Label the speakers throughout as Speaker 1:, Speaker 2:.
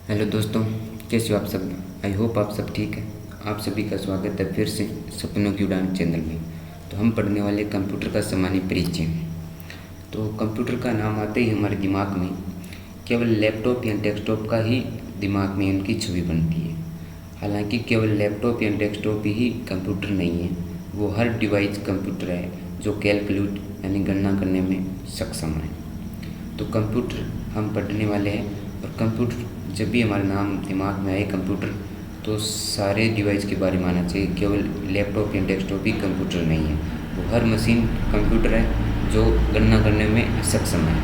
Speaker 1: Hello दोस्तों, कैसे हो आप सब। आई होप आप सब ठीक है। आप सभी का स्वागत है फिर से सपनों की उड़ान चैनल में। तो हम पढ़ने वाले कंप्यूटर का सामान्य परिचय। तो कंप्यूटर का नाम आते ही हमारे दिमाग में केवल लैपटॉप या डेस्कटॉप का ही दिमाग में उनकी छवि बनती है। हालांकि केवल लैपटॉप या डेस्कटॉप ही कंप्यूटर नहीं है, वो हर डिवाइस कंप्यूटर है जो कैलकुलेट यानी गणना करने में सक्षम है। तो कंप्यूटर हम पढ़ने वाले हैं। और कंप्यूटर जब भी हमारा नाम दिमाग में आए कंप्यूटर, तो सारे डिवाइस के बारे में आना चाहिए। केवल लैपटॉप या डेस्कटॉप ही कंप्यूटर नहीं है, वो हर मशीन कंप्यूटर है जो गणना करने में सक्षम है।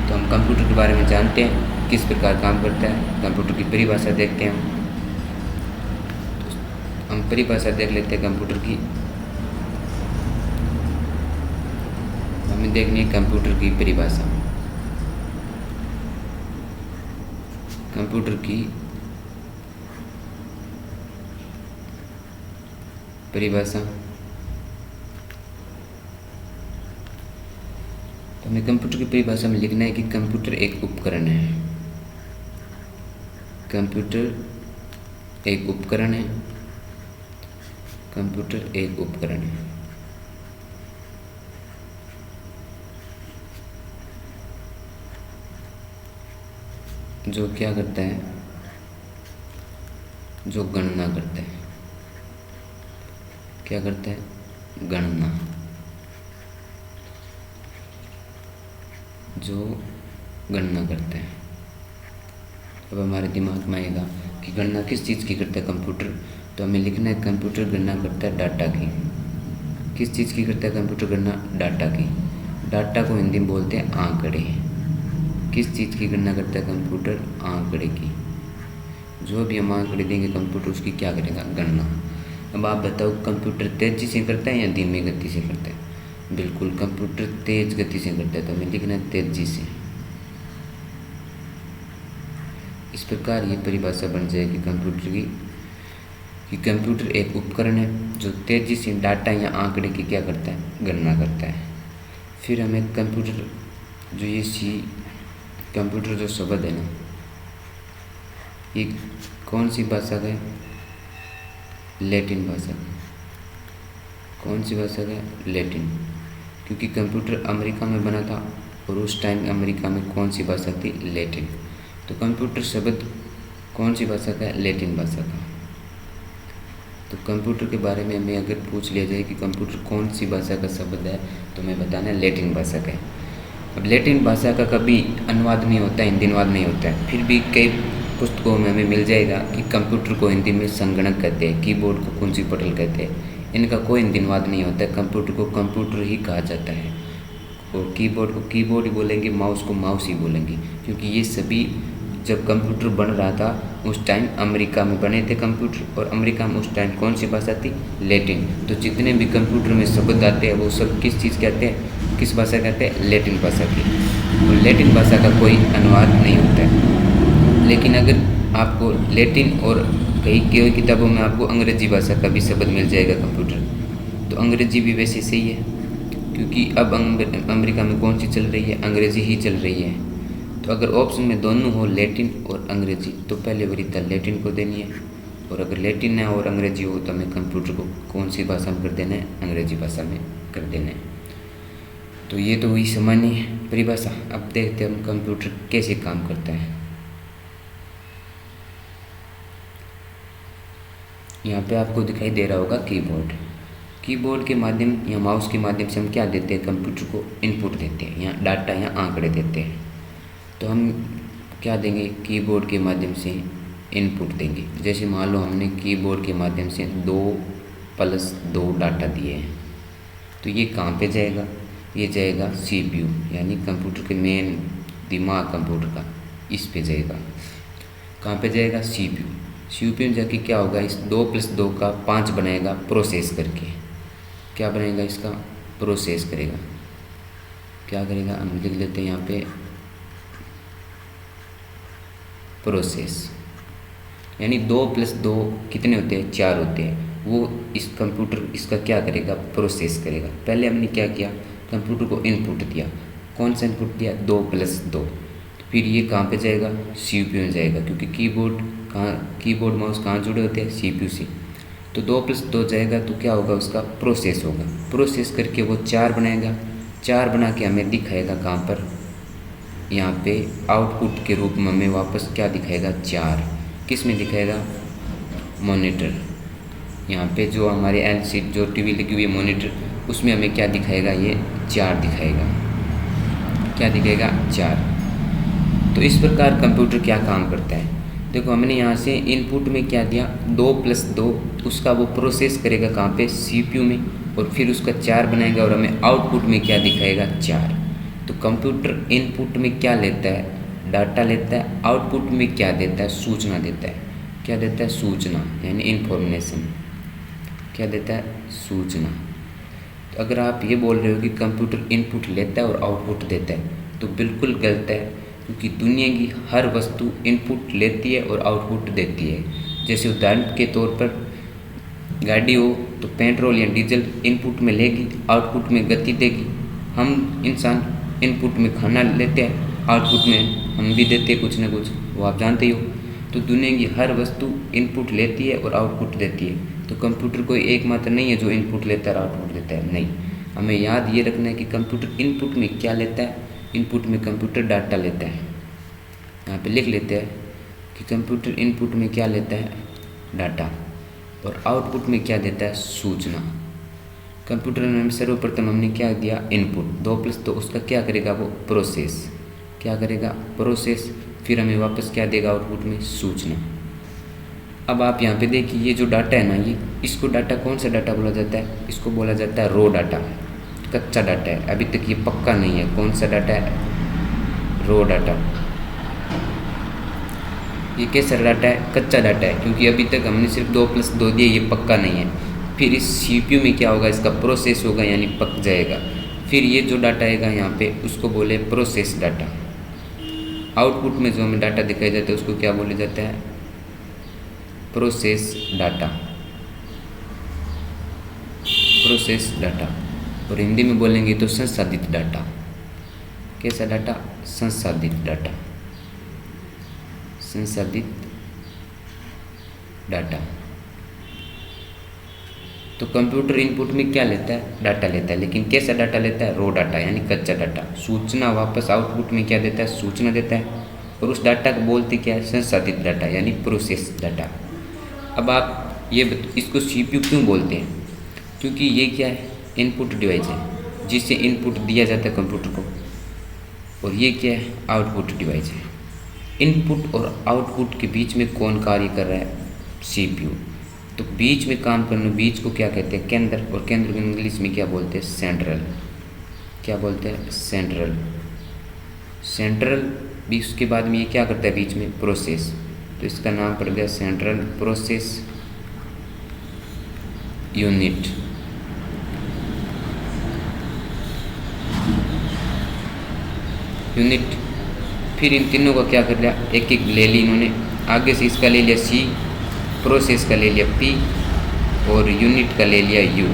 Speaker 1: तो हम कंप्यूटर के बारे में जानते हैं, किस प्रकार काम करता है। कंप्यूटर की परिभाषा देखते हैं। हम परिभाषा देख लेते हैं कंप्यूटर की। हमें देखनी है कंप्यूटर की परिभाषा। कंप्यूटर की परिभाषा। तो हमें कंप्यूटर की परिभाषा में लिखना है कि कंप्यूटर एक उपकरण है। कंप्यूटर एक उपकरण है। कंप्यूटर एक उपकरण है जो क्या करता है, जो गणना करता है। क्या करता है? गणना। जो गणना करता है। अब हमारे दिमाग में आएगा कि गणना किस चीज़ की करता है कंप्यूटर। तो हमें लिखना है कंप्यूटर गणना करता है डाटा की। किस चीज़ की करता है कंप्यूटर गणना? डाटा की। डाटा को हिंदी में बोलते हैं आंकड़े। किस चीज़ की गणना करता है कंप्यूटर? आंकड़े की। जो भी हम आंकड़े देंगे कंप्यूटर उसकी क्या करेगा? गणना। अब आप बताओ, कंप्यूटर तेज़ी से करता है या धीमी गति से करता है? बिल्कुल, कंप्यूटर तेज़ गति से करता है, तो हमें लिखना है तेज़ी से। इस प्रकार ये परिभाषा बन जाएगी कंप्यूटर की कि कंप्यूटर एक उपकरण है जो तेज़ी से डाटा या आंकड़े की क्या करता है? गणना करता है। फिर हमें कंप्यूटर जो ये कंप्यूटर जो शब्द है ना, ये कौन सी भाषा का है? लैटिन भाषा का। कौन सी भाषा का है? लैटिन। क्योंकि कंप्यूटर अमेरिका में बना था और उस टाइम अमेरिका में कौन सी भाषा थी? लैटिन। तो कंप्यूटर शब्द कौन सी भाषा का है? लैटिन भाषा का। तो कंप्यूटर के बारे में हमें अगर पूछ लिया जाए कि कंप्यूटर कौन सी भाषा का शब्द है, तो मैं बताना लैटिन भाषा का है। अब लैटिन भाषा का कभी अनुवाद नहीं होता है, हिंदी अनुवाद नहीं होता है। फिर भी कई पुस्तकों में हमें मिल जाएगा कि कंप्यूटर को हिंदी में संगणक कहते हैं, कीबोर्ड को कुंजी पटल कहते हैं। इनका कोई हिंदी अनुवाद नहीं होता है। कंप्यूटर को कंप्यूटर ही कहा जाता है और कीबोर्ड को कीबोर्ड ही बोलेंगे, माउस को माउस ही बोलेंगे। क्योंकि ये सभी जब कंप्यूटर बन रहा था उस टाइम अमेरिका में बने थे कंप्यूटर, और अमेरिका में उस टाइम कौन सी भाषा थी? लैटिन। तो जितने भी कंप्यूटर में शब्द आते हैं वो सब किस चीज़ कहते हैं, किस भाषा कहते हैं? लैटिन भाषा की। और लैटिन भाषा का कोई अनुवाद नहीं होता है। लेकिन अगर आपको लैटिन और कई किताबों में आपको अंग्रेजी भाषा का भी शब्द मिल जाएगा कंप्यूटर, तो अंग्रेजी भी वैसे सही है। क्योंकि अब अमेरिका में कौन सी चल रही है? अंग्रेजी ही चल रही है। तो अगर ऑप्शन में दोनों हो, लैटिन और अंग्रेजी, तो पहले वरीयता लैटिन को देनी है। और अगर लैटिन है और अंग्रेजी हो तो हमें कंप्यूटर को कौन सी भाषा में कर देना है? अंग्रेजी भाषा में कर देना है। तो ये तो हुई सामान्य परिभाषा। अब देखते हैं हम कंप्यूटर कैसे काम करता है। यहाँ पे आपको दिखाई दे रहा होगा कीबोर्ड। कीबोर्ड के माध्यम या माउस के माध्यम से हम क्या देते हैं? कंप्यूटर को इनपुट देते हैं या डाटा या आंकड़े देते हैं। तो हम क्या देंगे? कीबोर्ड के माध्यम से इनपुट देंगे। जैसे मान लो हमने कीबोर्ड के माध्यम से 2+2 डाटा दिए हैं, तो ये कहाँ पे जाएगा? ये जाएगा CPU यानी कंप्यूटर के मेन दिमाग कंप्यूटर का, इस पे जाएगा। कहाँ पे जाएगा? CPU में जाके क्या होगा? इस 2+2 का 5 बनाएगा प्रोसेस करके। क्या बनाएगा? इसका प्रोसेस करेगा। क्या करेगा? हम लिख लेते हैं यहाँ पे प्रोसेस। यानी 2+2 कितने होते हैं? 4 होते हैं। वो इस कंप्यूटर इसका क्या करेगा? प्रोसेस करेगा। पहले हमने क्या किया? कंप्यूटर को इनपुट दिया। कौन सा इनपुट दिया? 2+2। फिर ये कहाँ पे जाएगा, CPU में जाएगा, क्योंकि कीबोर्ड माउस कहाँ जुड़े होते हैं, CPU से। तो 2+2 जाएगा तो क्या होगा, उसका प्रोसेस होगा। प्रोसेस करके वो 4 बनाएगा, 4 बना के हमें दिखाएगा कहाँ पर, यहाँ पे आउटपुट के रूप में हमें वापस क्या दिखाएगा, 4। किस में दिखाएगा, मॉनिटर। यहाँ पे जो हमारे LCD जो टीवी लगी हुई है मॉनिटर, उसमें हमें क्या दिखाएगा, ये 4 दिखाएगा। क्या दिखाएगा, 4। तो इस प्रकार कंप्यूटर क्या काम करता है, देखो हमने यहाँ से इनपुट में क्या दिया, 2+2, उसका वो प्रोसेस करेगा कहाँ पे, CPU में, और फिर उसका 4 बनाएगा और हमें आउटपुट में क्या दिखाएगा, 4। तो कंप्यूटर इनपुट में क्या लेता है, डाटा लेता है, आउटपुट में क्या देता है, सूचना देता है। क्या देता है, सूचना, यानी इन्फॉर्मेशन। क्या देता है, सूचना। तो अगर आप ये बोल रहे हो कि कंप्यूटर इनपुट लेता है और आउटपुट देता है, तो बिल्कुल गलत है, क्योंकि दुनिया की हर वस्तु इनपुट लेती है और आउटपुट देती है। जैसे उदाहरण के तौर पर गाड़ी हो तो पेट्रोल या डीजल इनपुट में लेगी, आउटपुट में गति देगी। हम इंसान इनपुट में खाना लेते हैं, आउटपुट में हम भी देते हैं कुछ ना कुछ, वो आप जानते ही हो। तो दुनिया की हर वस्तु इनपुट लेती है और आउटपुट देती है। तो कंप्यूटर कोई एकमात्र नहीं है जो इनपुट लेता है और आउटपुट देता है, नहीं। हमें याद ये रखना है कि कंप्यूटर इनपुट में क्या लेता है, इनपुट में कंप्यूटर डाटा लेता है। यहाँ पे लिख लेते हैं कि कंप्यूटर इनपुट में क्या लेता है, डाटा, और आउटपुट में क्या देता है, सूचना। कंप्यूटर में सर्वप्रथम हमने क्या दिया, इनपुट, 2+2, उसका क्या करेगा, वो प्रोसेस। क्या करेगा, प्रोसेस। फिर हमें वापस क्या देगा, आउटपुट में सूचना। अब आप यहाँ पे देखिए, ये जो डाटा है ना, ये इसको डाटा, कौन सा डाटा बोला जाता है, इसको बोला जाता है रॉ डाटा, कच्चा डाटा है। अभी तक ये पक्का नहीं है, कौन सा डाटा है, रॉ डाटा। ये कैसा डाटा है, कच्चा डाटा है, क्योंकि अभी तक हमने सिर्फ 2+2 दिया, ये पक्का नहीं है। फिर इस CPU में क्या होगा, इसका प्रोसेस होगा, यानी पक जाएगा। फिर ये जो डाटा आएगा यहाँ पे, उसको बोले प्रोसेस डाटा। आउटपुट में जो हमें डाटा दिखाया जाता है, उसको क्या बोला जाता है, प्रोसेस डाटा। प्रोसेस डाटा, और हिंदी में बोलेंगे तो संसाधित डाटा। कैसा डाटा, संसाधित डाटा, संसाधित डाटा। तो कंप्यूटर इनपुट में क्या लेता है, डाटा लेता है, लेकिन कैसा डाटा लेता है, रॉ डाटा, यानी कच्चा डाटा। सूचना वापस आउटपुट में क्या देता है, सूचना देता है, और उस डाटा को बोलते क्या है, संसाधित डाटा, यानी प्रोसेस डाटा। अब आप ये इसको CPU क्यों बोलते हैं, क्योंकि ये क्या है, इनपुट डिवाइस है, जिससे इनपुट दिया जाता है कंप्यूटर को, और ये क्या है, आउटपुट डिवाइस है। इनपुट और आउटपुट के बीच में कौन कार्य कर रहा है, CPU। तो बीच में काम करने, बीच को क्या कहते हैं, केंद्र, और केंद्र को इंग्लिश में क्या बोलते हैं, सेंट्रल। क्या बोलते हैं, सेंट्रल। सेंट्रल भी, उसके बाद में ये क्या करता है, बीच में प्रोसेस, तो इसका नाम पड़ गया सेंट्रल प्रोसेस यूनिट। यूनिट। फिर इन तीनों का क्या कर लिया, एक एक ले ली इन्होंने, आगे से इसका ले लिया C, प्रोसेस का ले लिया P, और यूनिट का ले लिया U,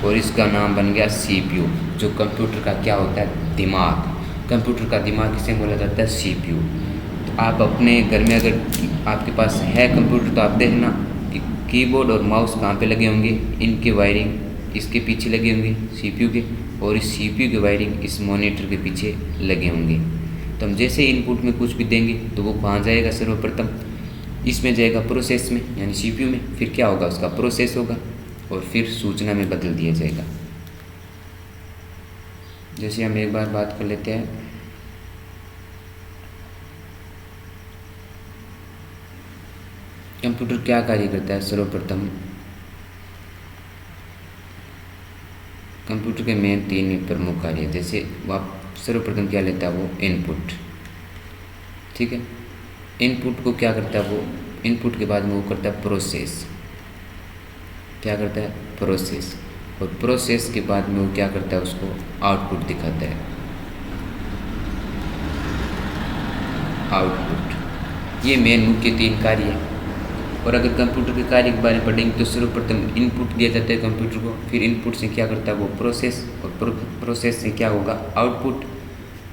Speaker 1: और इसका नाम बन गया CPU, जो कंप्यूटर का क्या होता है, दिमाग। कंप्यूटर का दिमाग किसे बोला जाता है, CPU। तो आप अपने घर में अगर आपके पास है कंप्यूटर, तो आप देखना कि कीबोर्ड और माउस कहाँ पे लगे होंगे, इनके वायरिंग इसके पीछे लगे होंगे CPU के, और इस CPU के वायरिंग इस मॉनिटर के पीछे लगे होंगे। तो हम जैसे इनपुट में कुछ भी देंगे तो वो कहाँ जाएगा, सर्वप्रथम इसमें जाएगा, प्रोसेस में, यानी CPU में। फिर क्या होगा, उसका प्रोसेस होगा, और फिर सूचना में बदल दिया जाएगा। जैसे हम एक बार बात कर लेते हैं, कंप्यूटर क्या कार्य करता है। सर्वप्रथम कंप्यूटर के मेन 3 प्रमुख कार्य, जैसे आप सर्वप्रथम क्या लेता है, वो इनपुट, ठीक है। इनपुट को क्या करता है, वो इनपुट के बाद में वो करता है प्रोसेस। क्या करता है, प्रोसेस, और प्रोसेस के बाद में वो क्या करता है, उसको आउटपुट दिखाता है, आउटपुट। ये मेन मुख्य 3 कार्य है। और अगर कंप्यूटर के कार्य के बारे में पढ़ेंगे तो सर्वप्रथम इनपुट दिया जाता है कंप्यूटर को, फिर इनपुट से क्या करता है, वो प्रोसेस, और प्रोसेस से क्या होगा, आउटपुट।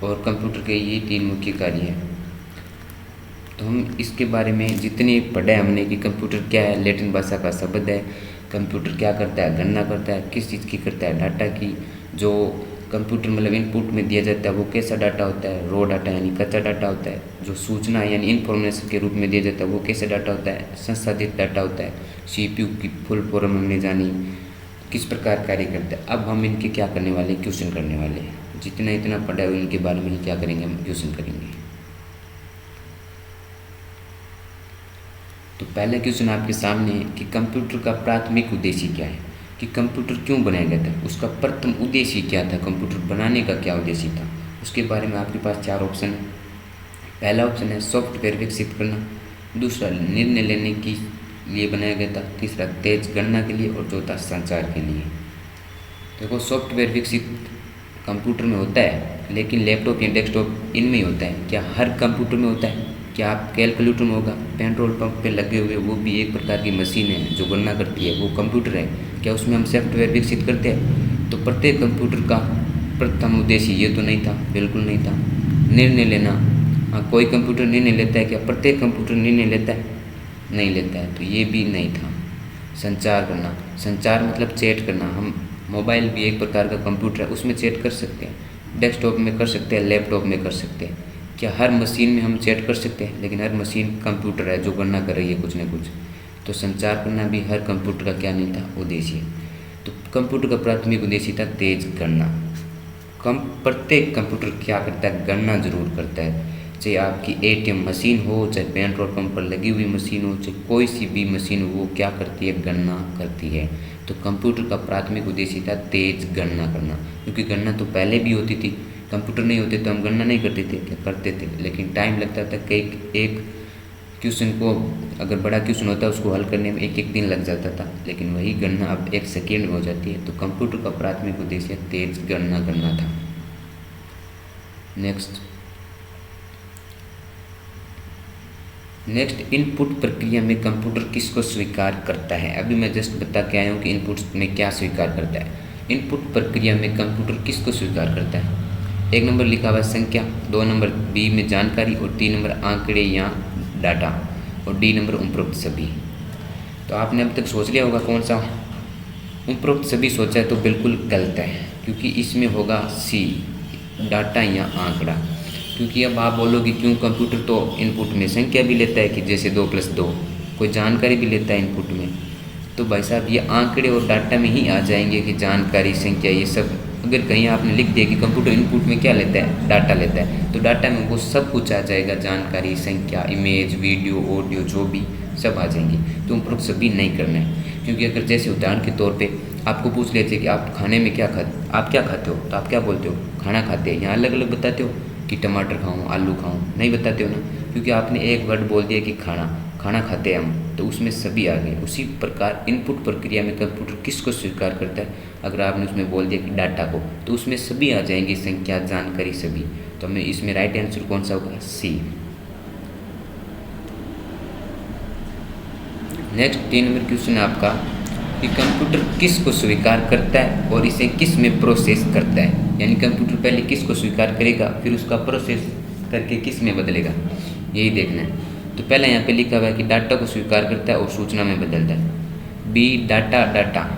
Speaker 1: और कंप्यूटर के ये 3 मुख्य कार्य हैं। तो हम इसके बारे में जितने पढ़ा है हमने कि कंप्यूटर क्या है, लैटिन भाषा का शब्द है। कंप्यूटर क्या करता है, गणना करता है, किस चीज़ की करता है, डाटा की। जो कंप्यूटर मतलब इनपुट में दिया जाता है वो कैसा डाटा होता है, रॉ डाटा यानी कच्चा डाटा होता है। जो सूचना यानी इन्फॉर्मेशन के रूप में दिया जाता है वो कैसा डाटा होता है, संसाधित डाटा होता है। सीपीयू की फुल फॉर्म हमने जानी, किस प्रकार कार्य करता है। अब हम इनके क्या करने वाले, क्वेश्चन करने वाले हैं। जितना इतना पढ़ा है इनके बारे में ही क्या करेंगे, हम क्वेश्चन करेंगे। तो पहला क्वेश्चन आपके सामने है कि कंप्यूटर का प्राथमिक उद्देश्य क्या है, कि कंप्यूटर क्यों बनाया गया था, उसका प्रथम उद्देश्य क्या था, कंप्यूटर बनाने का क्या उद्देश्य था। उसके बारे में आपके पास 4 ऑप्शन है। पहला ऑप्शन है सॉफ्टवेयर विकसित करना, दूसरा निर्णय लेने के लिए बनाया गया था, तीसरा तेज गणना के लिए और चौथा संचार के लिए। देखो सॉफ्टवेयर विकसित कंप्यूटर में होता है, लेकिन लैपटॉप या डेस्कटॉप इनमें ही होता है। क्या हर कंप्यूटर में होता है, क्या आप कैलकुलेटर में होगा, पेट्रोल पंप पे लगे हुए वो भी एक प्रकार की मशीन है जो गणना करती है, वो कंप्यूटर है। क्या उसमें हम सॉफ्टवेयर विकसित करते हैं। तो प्रत्येक कंप्यूटर का प्रथम उद्देश्य ये तो नहीं था, बिल्कुल नहीं था। निर्णय लेना, हाँ कोई कंप्यूटर निर्णय लेता है, क्या प्रत्येक कंप्यूटर निर्णय लेता है, नहीं लेता है, तो ये भी नहीं था। संचार करना, संचार मतलब चैट करना। हम मोबाइल भी एक प्रकार का कंप्यूटर है, उसमें चैट कर सकते हैं, डेस्कटॉप में कर सकते हैं, लैपटॉप में कर सकते हैं। क्या हर मशीन में हम चैट कर सकते हैं, लेकिन हर मशीन कंप्यूटर है जो गणना कर रही है कुछ न कुछ। तो संचार करना भी हर कंप्यूटर का क्या नहीं था, उद्देश्य। तो कंप्यूटर का प्राथमिक उद्देश्य था तेज गणना। प्रत्येक कंप्यूटर क्या करता है, गणना जरूर करता है। चाहे आपकी एटीएम मशीन हो, चाहे पेट्रोल पंप पर लगी हुई मशीन हो, चाहे कोई सी भी मशीन हो, वो क्या करती है, गणना करती है। तो कंप्यूटर का प्राथमिक उद्देश्य था तेज गणना करना, क्योंकि गणना तो पहले भी होती थी। कंप्यूटर नहीं होते तो हम गणना नहीं करते थे, क्या करते थे, लेकिन टाइम लगता था। कई एक क्वेश्चन को, अगर बड़ा क्वेश्चन होता है उसको हल करने में एक दिन लग जाता था, लेकिन वही गणना अब 1 सेकेंड में हो जाती है। तो कंप्यूटर का प्राथमिक उद्देश्य तेज गणना करना था। नेक्स्ट इनपुट प्रक्रिया में कंप्यूटर किसको स्वीकार करता है। अभी मैं जस्ट बता के आया हूँ कि इनपुट में क्या स्वीकार करता है। इनपुट प्रक्रिया में कंप्यूटर किसको स्वीकार करता है। 1 नंबर लिखा हुआ है संख्या, 2 नंबर बी में जानकारी और 3 नंबर आंकड़े या डाटा और डी नंबर उपरोक्त सभी। तो आपने अब तक सोच लिया होगा कौन सा उपरोक्त सभी सोचा है, तो बिल्कुल गलत है, क्योंकि इसमें होगा सी, डाटा या आंकड़ा। क्योंकि अब आप बोलोगे क्यों, कंप्यूटर तो इनपुट में संख्या भी लेता है कि जैसे 2 + 2, कोई जानकारी भी लेता है इनपुट में। तो भाई साहब ये आंकड़े और डाटा में ही आ जाएंगे कि जानकारी, संख्या, ये सब। अगर कहीं आपने लिख दिया कि कंप्यूटर इनपुट में क्या लेता है, डाटा लेता है, तो डाटा में वो सब कुछ आ जाएगा, जानकारी, संख्या, इमेज, वीडियो, ऑडियो, जो भी सब आ जाएंगे। तो उपरोक्त सभी नहीं करना है, क्योंकि अगर जैसे उदाहरण के तौर पे आपको पूछ लेते कि आप खाने में क्या खाते हो, तो आप क्या बोलते हो, खाना खाते हैं। यहाँ अलग अलग बताते हो कि टमाटर खाऊँ, आलू खाऊँ, नहीं बताते हो ना, क्योंकि आपने एक वर्ड बोल दिया कि खाना खाते हैं हम, तो उसमें सभी आ गए। उसी प्रकार इनपुट प्रक्रिया में कंप्यूटर किसको स्वीकार करता है, अगर आपने उसमें बोल दिया कि डाटा को, तो उसमें सभी आ जाएंगे, संख्या, जानकारी, सभी। तो हमें इसमें राइट आंसर कौन सा होगा, सी। नेक्स्ट 3 नंबर क्वेश्चन है आपका कि कंप्यूटर किस को स्वीकार करता है और इसे किस में प्रोसेस करता है। यानी कंप्यूटर पहले किस को स्वीकार करेगा, फिर उसका प्रोसेस करके किस में बदलेगा, यही देखना है। तो पहले यहाँ पे लिखा हुआ है कि डाटा को स्वीकार करता है और सूचना में बदलता है। बी, डाटा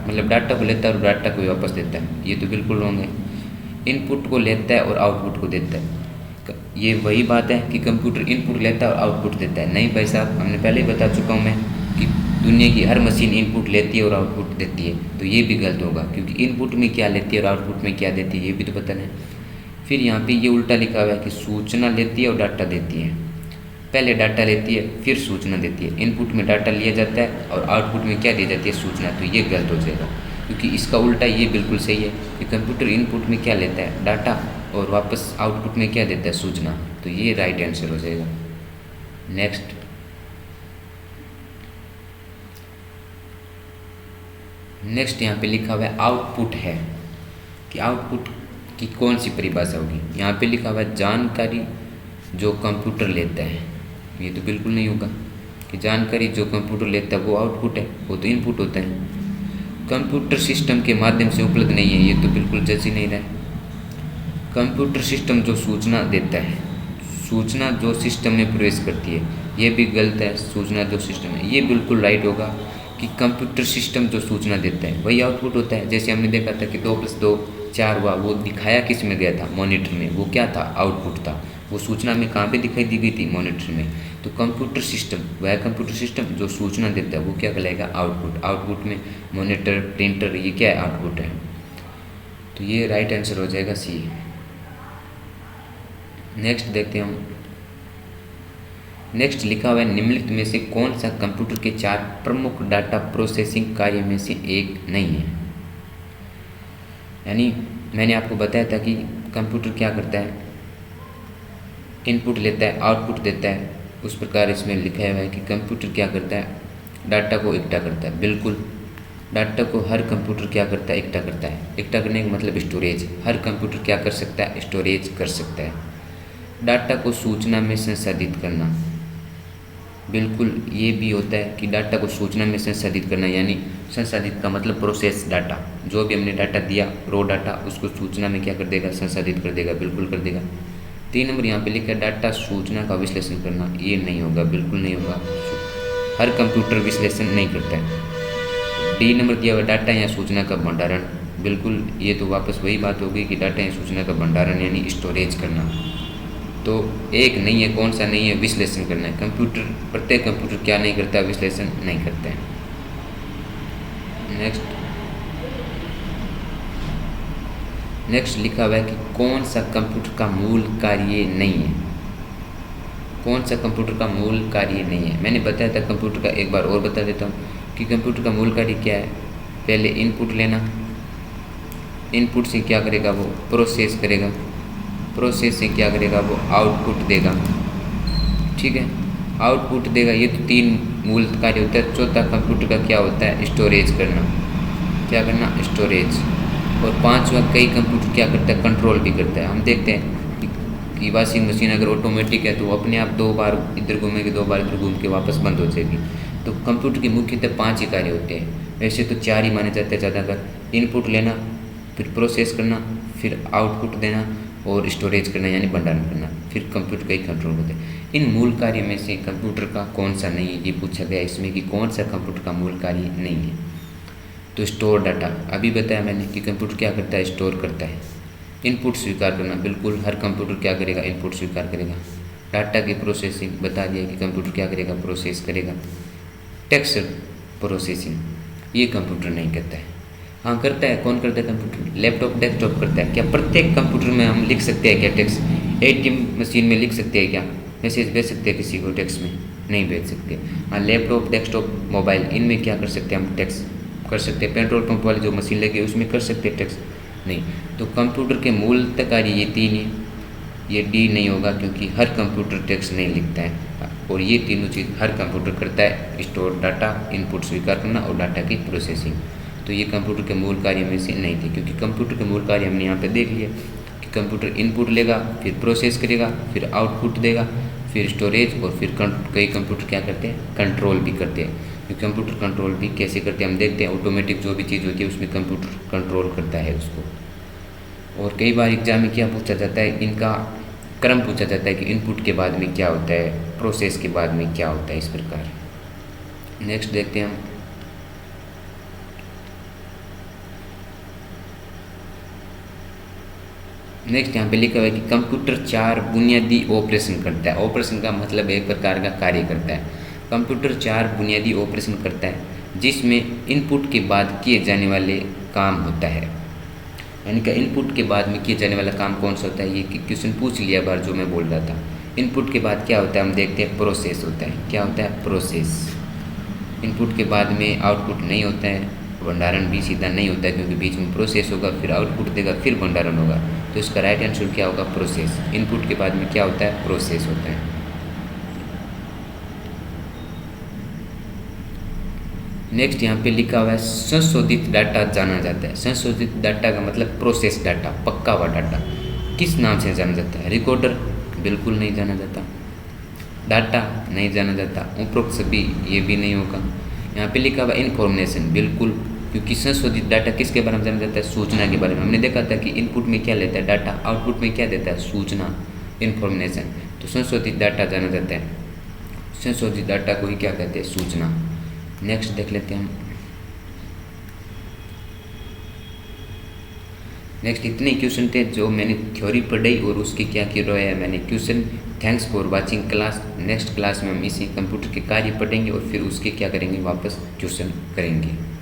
Speaker 1: मतलब डाटा को लेता है और डाटा को वापस देता है, ये तो बिल्कुल रॉन्ग है। इनपुट को लेता है और आउटपुट को देता है, ये वही बात है कि कंप्यूटर इनपुट लेता है और आउटपुट देता है। नहीं भाई साहब, हमने पहले ही बता चुका हूँ मैं कि दुनिया की हर मशीन इनपुट लेती है और आउटपुट देती है, तो ये भी गलत होगा, क्योंकि इनपुट में क्या लेती है और आउटपुट में क्या देती है, ये भी तो बताना है। फिर यहाँ पे ये उल्टा लिखा हुआ है कि सूचना लेती है और डाटा देती है। पहले डाटा लेती है फिर सूचना देती है। इनपुट में डाटा लिया जाता है और आउटपुट में क्या दी जाती है, सूचना। तो ये गलत हो जाएगा, क्योंकि इसका उल्टा ये बिल्कुल सही है कि कंप्यूटर इनपुट में क्या लेता है, डाटा, और वापस आउटपुट में क्या देता है, सूचना। तो ये राइट आंसर हो जाएगा। नेक्स्ट यहाँ पे लिखा हुआ है आउटपुट है, कि आउटपुट की कौन सी परिभाषा होगी। यहाँ पे लिखा हुआ है जानकारी जो कंप्यूटर लेता है, ये तो बिल्कुल नहीं होगा कि जानकारी जो कंप्यूटर लेता है वो आउटपुट है, वो तो इनपुट होता है। कंप्यूटर सिस्टम के माध्यम से उपलब्ध नहीं है, ये तो बिल्कुल जज ही नहीं रहा है। कंप्यूटर सिस्टम जो सूचना देता है, सूचना जो सिस्टम में प्रवेश करती है, ये भी गलत है। सूचना जो सिस्टम है, ये बिल्कुल राइट होगा कि कंप्यूटर सिस्टम जो सूचना देता है वही आउटपुट होता है। जैसे हमने देखा था कि 2+2 4 हुआ, वो दिखाया किस में गया था? मॉनिटर में। वो क्या था? आउटपुट था। वो सूचना में कहाँ पे दिखाई दी गई थी? मॉनिटर में। तो कंप्यूटर सिस्टम, वह कंप्यूटर सिस्टम जो सूचना देता है वो क्या कहलाएगा? आउटपुट। आउटपुट में मॉनिटर, प्रिंटर, ये क्या है? आउटपुट है। तो ये राइट आंसर हो जाएगा सी। नेक्स्ट देखते हैं हम। नेक्स्ट लिखा हुआ है निम्नलिखित में से कौन सा कंप्यूटर के 4 प्रमुख डाटा प्रोसेसिंग कार्य में से एक नहीं है? यानी मैंने आपको बताया था कि कंप्यूटर क्या करता है? इनपुट लेता है, आउटपुट देता है। उस प्रकार इसमें लिखा हुआ है कि कंप्यूटर क्या करता है? डाटा को इकट्ठा करता है। बिल्कुल, डाटा को हर कंप्यूटर क्या करता है? इकट्ठा करता है। इकट्ठा करने का मतलब स्टोरेज। हर कंप्यूटर क्या कर सकता है? स्टोरेज कर सकता है। डाटा को सूचना में संसाधित करना, बिल्कुल ये भी होता है कि डाटा को सूचना में संसाधित करना, यानी संसाधित का मतलब प्रोसेस डाटा। जो भी हमने डाटा दिया, रो डाटा, उसको सूचना में क्या कर देगा? संसाधित कर देगा। बिल्कुल कर देगा। 3 नंबर यहाँ पे लिखा है डाटा सूचना का विश्लेषण करना। ये नहीं होगा, बिल्कुल नहीं होगा। हर कंप्यूटर विश्लेषण नहीं करता है। डी नंबर दिया हुआ डाटा या सूचना का भंडारण। बिल्कुल ये तो वापस वही बात हो गई कि डाटा या सूचना का भंडारण यानी स्टोरेज करना। तो एक नहीं है, कौन सा नहीं है? विश्लेषण करना है। कंप्यूटर, प्रत्येक कंप्यूटर क्या नहीं करता? विश्लेषण नहीं करता है। नेक्स्ट लिखा हुआ है कि कौन सा कंप्यूटर का मूल कार्य नहीं है? कौन सा कंप्यूटर का मूल कार्य नहीं है? मैंने बताया था कंप्यूटर का, एक बार और बता देता हूँ कि कंप्यूटर का मूल कार्य क्या है। पहले इनपुट लेना, इनपुट से क्या करेगा? वो प्रोसेस करेगा, प्रोसेस से क्या करेगा? वो आउटपुट देगा। ठीक है, आउटपुट देगा। ये तो 3 मूल कार्य होता है। चौथा कंप्यूटर का क्या होता है? स्टोरेज करना। क्या करना? स्टोरेज। और 5वां कई कंप्यूटर क्या करता है? कंट्रोल भी करता है। हम देखते हैं कि वॉशिंग मशीन अगर ऑटोमेटिक है तो वो अपने आप 2 बार इधर घूमेगी, 2 बार इधर घूम के वापस बंद हो जाएगी। तो कंप्यूटर के मुख्यतः 5 ही कार्य होते हैं। वैसे तो 4 ही माने जाते हैं ज़्यादातर। इनपुट लेना, फिर प्रोसेस करना, फिर आउटपुट देना और स्टोरेज करना यानी भंडारण करना, फिर कंप्यूटर का ही कंट्रोल होता है। इन मूल कार्य में से कंप्यूटर का कौन सा नहीं है? ये पूछा गया इसमें कि कौन सा कंप्यूटर का मूल कार्य नहीं है। तो स्टोर डाटा, अभी बताया मैंने कि कंप्यूटर क्या करता है? स्टोर करता है। इनपुट स्वीकार करना, बिल्कुल हर कंप्यूटर क्या करेगा? इनपुट स्वीकार करेगा। डाटा की प्रोसेसिंग, बता दिया कि कंप्यूटर क्या करेगा? प्रोसेस करेगा। टेक्स्ट प्रोसेसिंग, ये कंप्यूटर नहीं करता है। हाँ करता है। कौन करता है? कंप्यूटर। लैपटॉप, डेस्कटॉप करता है। क्या प्रत्येक कंप्यूटर में हम लिख सकते हैं क्या टेक्स्ट? एटीएम मशीन में लिख सकते हैं क्या? मैसेज भेज सकते हैं किसी को टेक्स्ट में? नहीं भेज सकते। हाँ लैपटॉप, डेस्कटॉप, मोबाइल, इनमें क्या कर सकते हैं हम? टेक्स्ट कर सकते हैं। पेट्रोल पंप वाली जो मशीन लगी है उसमें कर सकते हैं टेक्स्ट? नहीं। तो कंप्यूटर के मूल कार्य ये 3 है। ये डी नहीं होगा क्योंकि हर कंप्यूटर टेक्स्ट नहीं लिखता है। और ये तीनों चीज़ हर कंप्यूटर करता है, स्टोर डाटा, इनपुट स्वीकार करना और डाटा की प्रोसेसिंग। तो ये कंप्यूटर के मूल कार्य में से नहीं थे, क्योंकि कंप्यूटर के मूल कार्य हमने यहाँ पे देख लिया कि कंप्यूटर इनपुट लेगा, फिर प्रोसेस करेगा, फिर आउटपुट देगा, फिर स्टोरेज, और फिर कई कंप्यूटर क्या करते हैं? कंट्रोल भी करते हैं। क्योंकि कंप्यूटर कंट्रोल भी कैसे करते हैं हम देखते हैं। ऑटोमेटिक जो भी चीज़ होती है उसमें कंप्यूटर कंट्रोल करता है उसको। और कई बार एग्जाम में क्या पूछा जाता है? इनका क्रम पूछा जाता है कि इनपुट के बाद में क्या होता है, प्रोसेस के बाद में क्या होता है, इस प्रकार। नेक्स्ट देखते हैं हम। नेक्स्ट यहाँ पे लिखा हुआ है कि कंप्यूटर 4 बुनियादी ऑपरेशन करता है। ऑपरेशन का मतलब एक प्रकार का कार्य करता है। कंप्यूटर 4 बुनियादी ऑपरेशन करता है जिसमें इनपुट के बाद किए जाने वाले काम होता है। यानी कि इनपुट के बाद में किए जाने वाला काम कौन सा होता है? ये क्वेश्चन पूछ लिया बार जो मैं बोल रहा था। इनपुट के बाद क्या होता है हम देखते हैं? प्रोसेस होता है। क्या होता है? प्रोसेस। इनपुट के बाद में आउटपुट नहीं होता है, भंडारण भी सीधा नहीं होता है, क्योंकि बीच में प्रोसेस होगा, फिर आउटपुट देगा, फिर भंडारण होगा। तो इसका राइट आंसर क्या होगा? प्रोसेस। इनपुट के बाद में क्या होता है? प्रोसेस होता है। नेक्स्ट यहाँ पे लिखा हुआ है संशोधित डाटा जाना जाता है। संशोधित डाटा का मतलब प्रोसेस डाटा, पक्का हुआ डाटा। किस नाम से जाना जाता है? रिकॉर्डर, बिल्कुल नहीं जाना जाता। डाटा नहीं जाना जाता। उपरोक्त सभी, ये भी नहीं होगा। यहाँ पे लिखा हुआ इन्फॉर्मेशन, बिल्कुल, क्योंकि संशोधित डाटा किसके बारे में जाना जाता है? सूचना के बारे में। हमने देखा था कि इनपुट में क्या लेता है? डाटा। आउटपुट में क्या देता है? सूचना, इन्फॉर्मेशन। तो संशोधित डाटा जाना जाता है। संशोधित डाटा को ही क्या कहते हैं, सूचना। नेक्स्ट देख लेते हैं हम। नेक्स्ट इतने क्वेश्चन थे जो मैंने थ्योरी पढ़ी और उसकी क्या किया है मैंने question. Thanks for watching class. Next class में हम इसी कंप्यूटर के कार्य पढ़ेंगे और फिर उसके क्या करेंगे, वापस क्वेश्चन करेंगे।